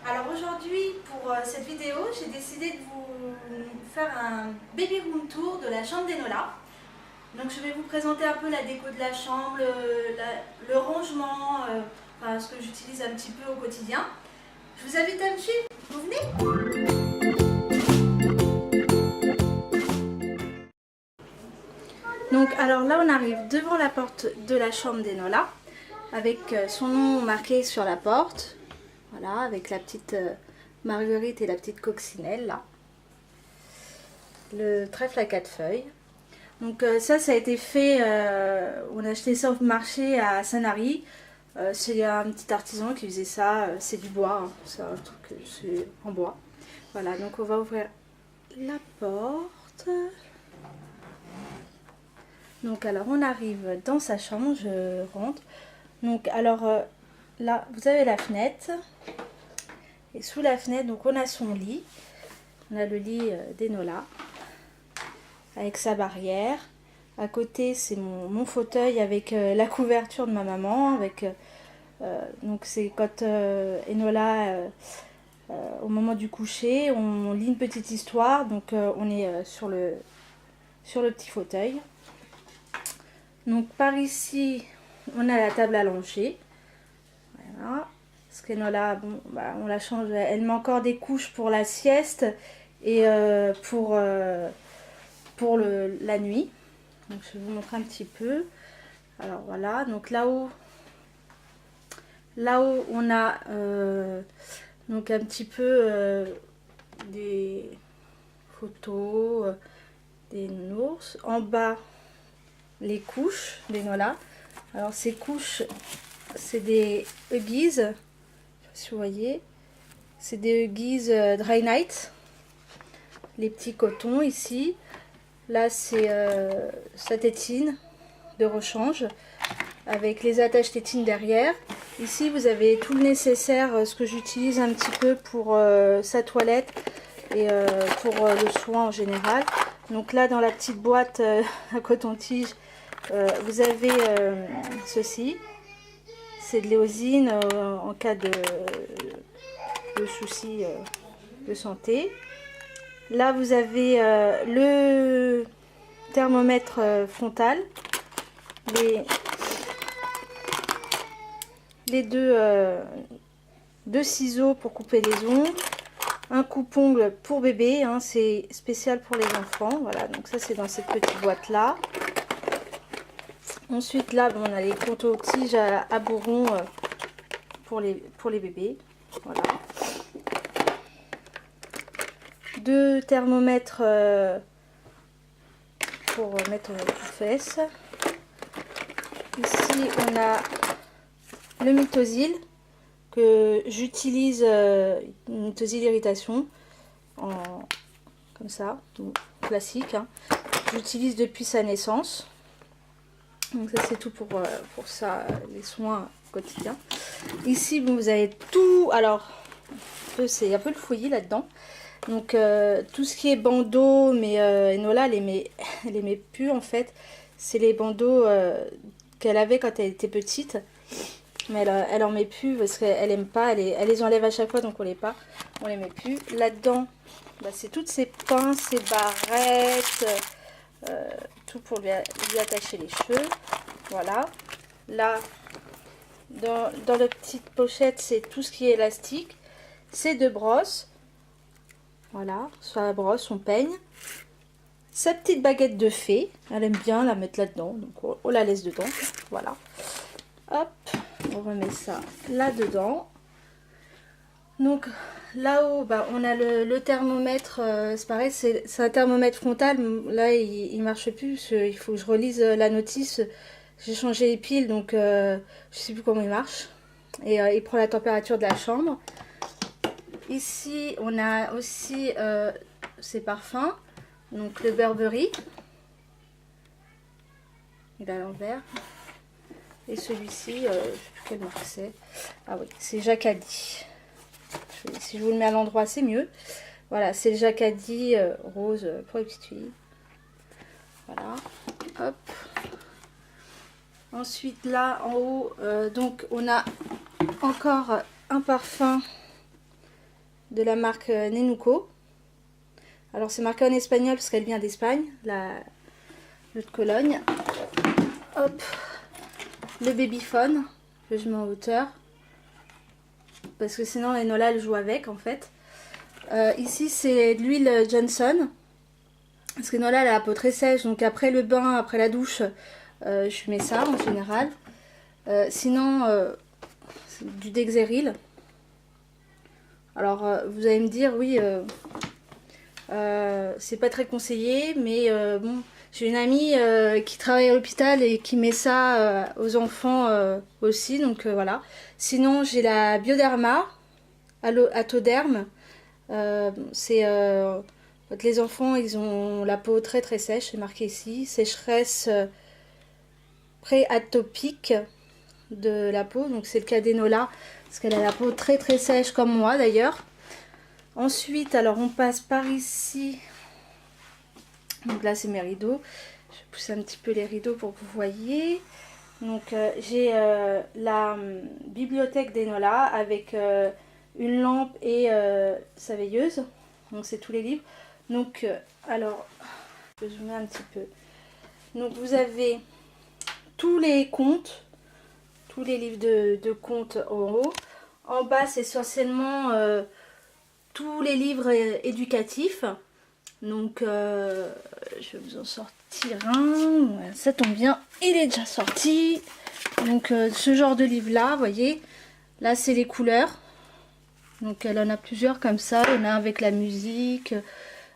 Alors aujourd'hui, pour cette vidéo, j'ai décidé de vous faire un baby room tour de la chambre d'Enola. Donc je vais vous présenter un peu la déco de la chambre, le rangement, enfin, ce que j'utilise un petit peu au quotidien. Je vous invite à me suivre, vous venez? Donc alors là on arrive devant la porte de la chambre d'Enola, avec son nom marqué sur la porte. Voilà, avec la petite marguerite et la petite coccinelle là. Le trèfle à 4 feuilles. Donc ça a été fait, on a acheté ça au marché à Sanary. C'est un petit artisan qui faisait ça, c'est du bois, hein. C'est un truc, c'est en bois. Voilà, donc on va ouvrir la porte. Donc alors on arrive dans sa chambre, je rentre. Donc alors là, vous avez la fenêtre. Et sous la fenêtre, donc on a son lit. On a le lit d'Enola avec sa barrière. À côté, c'est mon fauteuil avec la couverture de ma maman. Donc c'est quand Enola, au moment du coucher, on lit une petite histoire. Donc on est sur le petit fauteuil. Donc par ici, on a la table à langer. Voilà. Parce qu'Enola, bon, bah, on la change. Elle met encore des couches pour la sieste et pour la nuit. Donc je vais vous montrer un petit peu. Alors voilà, donc là-haut on a donc un petit peu des photos des nounours. En bas, les couches d'Enola. Alors ces couches, c'est des Huggies, je sais pas si vous voyez, c'est des Huggies Dry Night, les petits cotons ici. Là c'est sa tétine de rechange avec les attaches tétines derrière. Ici vous avez tout le nécessaire, ce que j'utilise un petit peu pour sa toilette et pour le soin en général. Donc là dans la petite boîte à coton-tige, vous avez ceci, c'est de l'éosine en cas de soucis de santé. Là vous avez le thermomètre frontal, les deux ciseaux pour couper les ongles, un coupe-ongle pour bébé, hein, c'est spécial pour les enfants. Voilà, donc ça c'est dans cette petite boîte là. Ensuite là on a les coton-tiges à bourron pour les bébés. Voilà. Deux thermomètres pour mettre aux fesses. Ici on a le Mythosil que j'utilise, une Mythosil irritation, comme ça, classique, hein. J'utilise depuis sa naissance. Donc ça c'est tout pour ça, les soins quotidiens. Ici bon, vous avez tout, alors c'est un peu le fouillis là-dedans. Donc tout ce qui est bandeau, mais Enola elle les met plus en fait. C'est les bandeaux qu'elle avait quand elle était petite. Mais elle en met plus parce qu'elle aime pas, elle les enlève à chaque fois donc on les met plus. Là-dedans, bah, c'est toutes ses pinces, ses barrettes, tout pour lui attacher les cheveux. Voilà. Là, dans la petite pochette, c'est tout ce qui est élastique. C'est deux brosses. Voilà, sur la brosse, on peigne. Sa petite baguette de fée, elle aime bien la mettre là-dedans, donc on la laisse dedans. Voilà. Hop, on remet ça là-dedans. Donc là-haut, bah, on a le thermomètre, c'est pareil, c'est un thermomètre frontal. Là, il marche plus, il faut que je relise la notice. J'ai changé les piles, donc je sais plus comment il marche. Et il prend la température de la chambre. Ici, on a aussi ses parfums. Donc le Burberry. Il est à l'envers. Et celui-ci, je ne sais plus quelle marque c'est. Ah oui, c'est Jacadi. Si je vous le mets à l'endroit, c'est mieux. Voilà, c'est le Jacadi rose pour les petites filles. Voilà. Hop. Ensuite, là, en haut, donc on a encore un parfum de la marque Nenuco. Alors c'est marqué en espagnol parce qu'elle vient d'Espagne, l'eau de Cologne. Hop, le babyphone que je mets en hauteur. Parce que sinon Enola elle joue avec en fait. Ici c'est de l'huile Johnson. Parce que Enola elle a la peau très sèche, donc après le bain, après la douche, je mets ça en général. Sinon, du Dexeril. Alors vous allez me dire oui, c'est pas très conseillé, mais bon, j'ai une amie qui travaille à l'hôpital et qui met ça aux enfants aussi, donc voilà. Sinon j'ai la Bioderma Atoderm. C'est quand les enfants ils ont la peau très très sèche, c'est marqué ici, sécheresse pré-atopique de la peau, donc c'est le cas d'Enola parce qu'elle a la peau très très sèche comme moi d'ailleurs. Ensuite, alors on passe par ici. Donc là, c'est mes rideaux. Je vais pousser un petit peu les rideaux pour que vous voyez. Donc j'ai la bibliothèque d'Enola avec une lampe et sa veilleuse. Donc c'est tous les livres. Donc alors, je vais zoomer un petit peu. Donc vous avez tous les contes, tous les livres de contes en haut. En bas, c'est essentiellement tous les livres éducatifs. Donc je vais vous en sortir un. Voilà, ça tombe bien, il est déjà sorti. Donc ce genre de livre là, vous voyez, là c'est les couleurs. Donc elle en a plusieurs comme ça. Il y en a un avec la musique,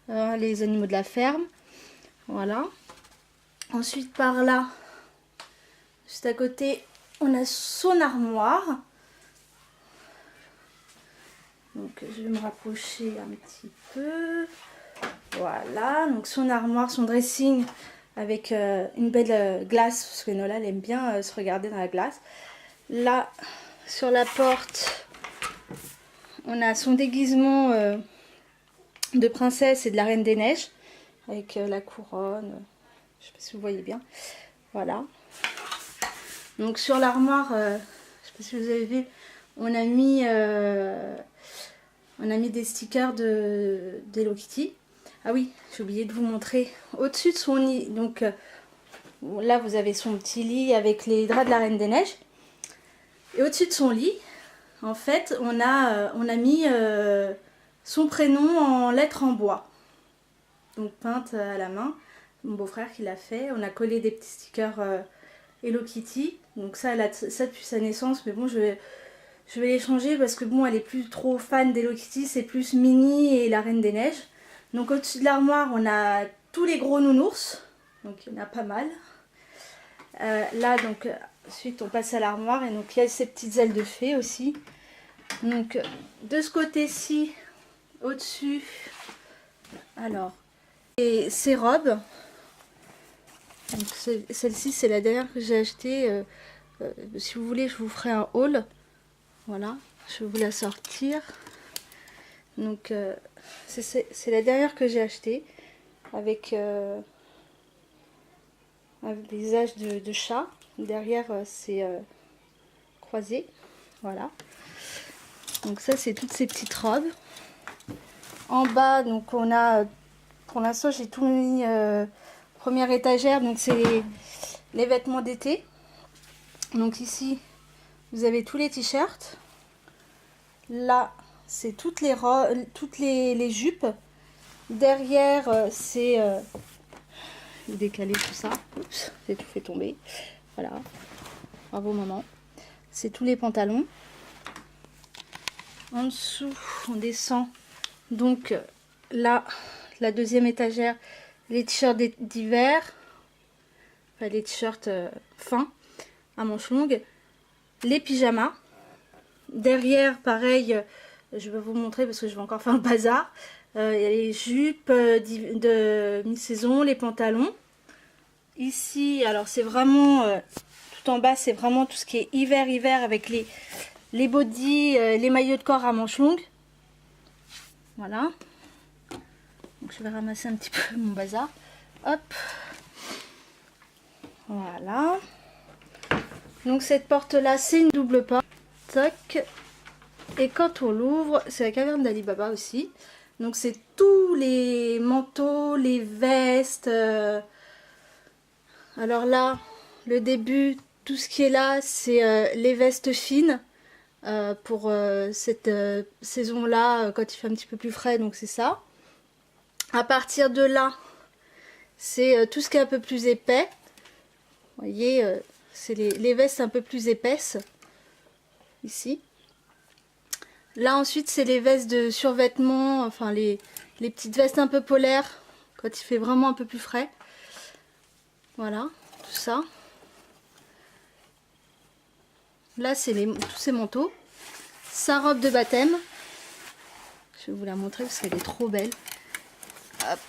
les animaux de la ferme. Voilà. Ensuite par là, juste à côté, on a son armoire. Donc je vais me rapprocher un petit peu. Voilà, donc son armoire, son dressing avec une belle glace, parce que Enola elle aime bien se regarder dans la glace. Là, sur la porte, on a son déguisement de princesse et de la Reine des Neiges, avec la couronne, je ne sais pas si vous voyez bien. Voilà. Donc sur l'armoire, je ne sais pas si vous avez vu, on a mis des stickers d'Hello Kitty. Ah oui, j'ai oublié de vous montrer au-dessus de son lit. Donc là, vous avez son petit lit avec les draps de la Reine des Neiges. Et au-dessus de son lit, en fait, on a mis son prénom en lettres en bois. Donc peinte à la main. Mon beau-frère qui l'a fait. On a collé des petits stickers Hello Kitty. Donc ça, elle a ça depuis sa naissance. Mais bon, je vais les changer parce que bon, elle est plus trop fan d'Hello Kitty. C'est plus Minnie et la Reine des Neiges. Donc au-dessus de l'armoire, on a tous les gros nounours. Donc il y en a pas mal. Là, donc, ensuite on passe à l'armoire. Et donc il y a ces petites ailes de fée aussi. Donc de ce côté-ci, au-dessus, alors, et ces robes. Celle-ci, c'est la dernière que j'ai achetée. Si vous voulez, je vous ferai un haul. Voilà, je vais vous la sortir. Donc c'est la dernière que j'ai achetée avec un visage de chat. Derrière c'est croisé. Voilà. Donc ça c'est toutes ces petites robes. En bas donc on a, pour l'instant j'ai tout mis première étagère, donc c'est les vêtements d'été. Donc ici vous avez tous les t-shirts. Là c'est toutes les robes, toutes les jupes. Derrière, c'est décaler tout ça. Oups, j'ai tout fait tomber. Voilà. Bravo maman. C'est tous les pantalons. En dessous, on descend. Donc là, la deuxième étagère, les t-shirts d'hiver. Enfin, les t-shirts fins à manches longues. Les pyjamas. Derrière, pareil, je vais vous montrer parce que je vais encore faire le bazar. Il y a les jupes de mi-saison, les pantalons. Ici, alors c'est vraiment, tout en bas, c'est vraiment tout ce qui est hiver avec les bodys, les maillots de corps à manches longues. Voilà. Donc je vais ramasser un petit peu mon bazar. Hop. Voilà. Donc cette porte-là, c'est une double porte. Toc. Et quand on l'ouvre, c'est la caverne d'Ali Baba aussi. Donc c'est tous les manteaux, les vestes. Alors là, le début, tout ce qui est là, c'est les vestes fines. Pour cette saison-là, quand il fait un petit peu plus frais, donc c'est ça. À partir de là, c'est tout ce qui est un peu plus épais. Vous voyez, c'est les vestes un peu plus épaisses, ici. Là ensuite, c'est les vestes de survêtement, enfin les petites vestes un peu polaires, quand il fait vraiment un peu plus frais. Voilà, tout ça. Là, c'est tous ces manteaux. Sa robe de baptême. Je vais vous la montrer parce qu'elle est trop belle. Hop.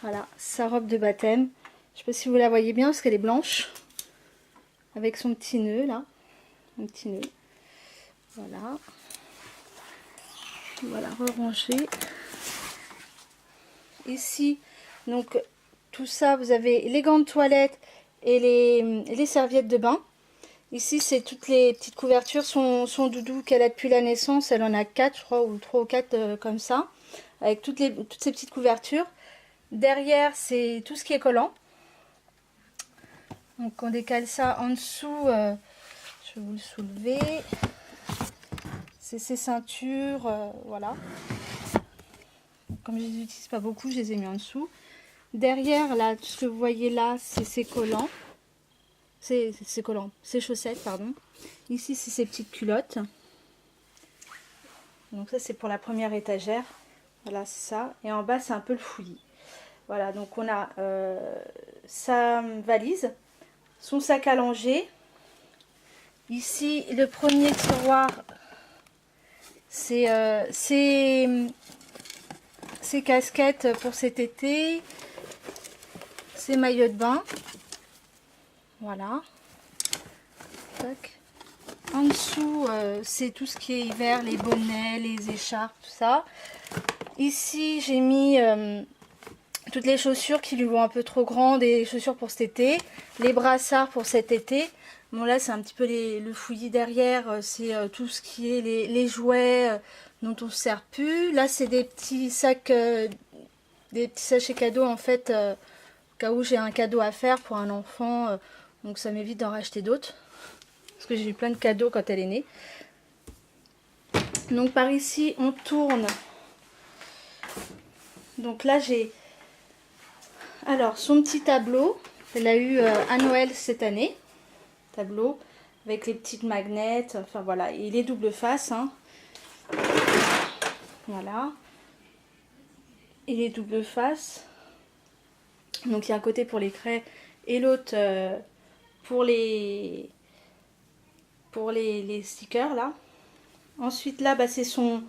Voilà, sa robe de baptême. Je ne sais pas si vous la voyez bien parce qu'elle est blanche. Avec son petit nœud là. Un petit nœud. Voilà. Voilà, re-ranger. Ici, donc tout ça, vous avez les gants de toilette et les serviettes de bain. Ici, c'est toutes les petites couvertures. Son doudou qu'elle a depuis la naissance, elle en a 4, je crois, ou 3 ou 4 comme ça. Avec toutes ces petites couvertures. Derrière, c'est tout ce qui est collant. Donc on décale ça en dessous. Je vais vous le soulever. C'est ces ceintures, voilà. Comme je les utilise pas beaucoup, je les ai mis en dessous. Derrière, là, tout ce que vous voyez là, c'est ses collants. C'est collants, ses chaussettes, pardon. Ici, c'est ses petites culottes. Donc ça, c'est pour la première étagère. Voilà, c'est ça. Et en bas, c'est un peu le fouillis. Voilà, donc on a sa valise, son sac à langer. Ici, le premier tiroir, c'est ses casquettes pour cet été, ses maillots de bain. Voilà. Tac. En dessous, c'est tout ce qui est hiver, les bonnets, les écharpes, tout ça. Ici, j'ai mis toutes les chaussures qui lui vont un peu trop grandes, et les chaussures pour cet été, les brassards pour cet été. Bon là c'est un petit peu le fouillis derrière, c'est tout ce qui est les jouets dont on ne se sert plus. Là c'est des petits sacs, des petits sachets cadeaux en fait, au cas où j'ai un cadeau à faire pour un enfant, donc ça m'évite d'en racheter d'autres. Parce que j'ai eu plein de cadeaux quand elle est née. Donc par ici on tourne. Donc là j'ai... Alors, son petit tableau, elle a eu à Noël cette année. Tableau avec les petites magnettes, enfin voilà, et les doubles faces. Hein. Voilà. Et les doubles faces. Donc il y a un côté pour les craies et l'autre pour les stickers là. Ensuite là, bah, c'est son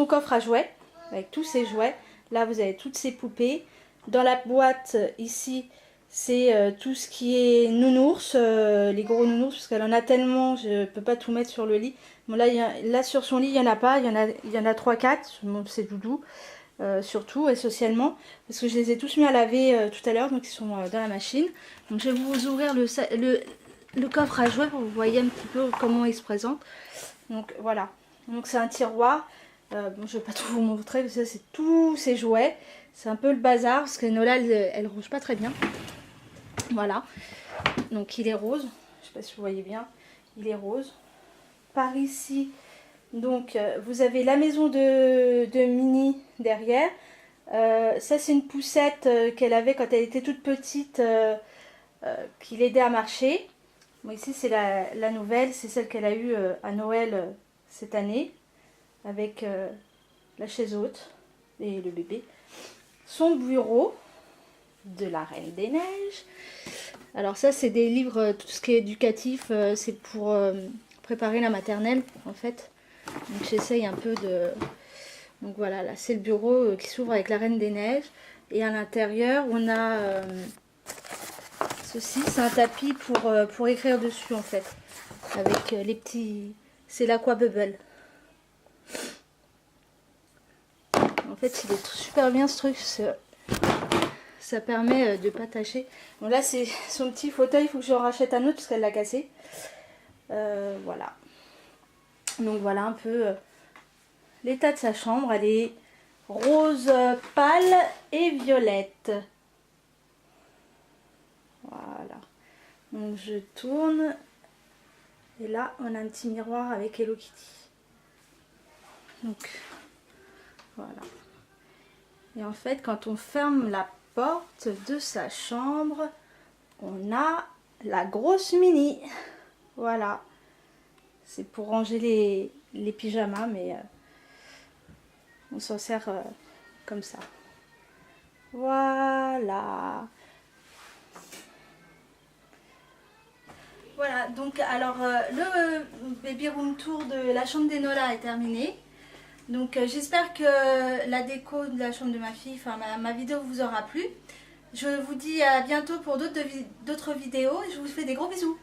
coffre à jouets, avec tous ses jouets. Là, vous avez toutes ses poupées. Dans la boîte, ici, c'est tout ce qui est nounours, les gros nounours, parce qu'elle en a tellement, je ne peux pas tout mettre sur le lit. Bon, là sur son lit, il n'y en a pas, il y en a 3-4, bon, c'est doudou, surtout, et socialement, parce que je les ai tous mis à laver tout à l'heure, donc ils sont dans la machine. Donc je vais vous ouvrir le coffre à jouets pour que vous voyez un petit peu comment il se présente. Donc voilà, donc c'est un tiroir. Bon, je vais pas tout vous montrer parce que c'est tous ses jouets. C'est un peu le bazar parce que Nola elle rouge pas très bien. Voilà. Donc il est rose. Je sais pas si vous voyez bien. Il est rose. Par ici, donc vous avez la maison de Minnie derrière. Ça c'est une poussette qu'elle avait quand elle était toute petite, qui l'aidait à marcher. Bon, ici c'est la nouvelle, c'est celle qu'elle a eue à Noël cette année. Avec la chaise haute et le bébé. Son bureau de la Reine des Neiges. Alors ça c'est des livres, tout ce qui est éducatif, c'est pour préparer la maternelle en fait. Donc j'essaye un peu de... Donc voilà, là c'est le bureau qui s'ouvre avec la Reine des Neiges. Et à l'intérieur on a ceci, c'est un tapis pour écrire dessus en fait. Avec les petits... C'est l'Aqua-Bubble. En fait, il est super bien ce truc. Ça permet de pas tâcher. Bon, là, c'est son petit fauteuil. Il faut que je rachète un autre parce qu'elle l'a cassé. Voilà. Donc voilà un peu l'état de sa chambre. Elle est rose pâle et violette. Voilà. Donc je tourne. Et là, on a un petit miroir avec Hello Kitty. Donc voilà. Et en fait, quand on ferme la porte de sa chambre, on a la grosse mini. Voilà. C'est pour ranger les pyjamas, mais on s'en sert comme ça. Voilà. Voilà, donc alors le baby room tour de la chambre d'Enola est terminé. Donc j'espère que la déco de la chambre de ma fille, enfin ma vidéo vous aura plu. Je vous dis à bientôt pour d'autres vidéos et je vous fais des gros bisous.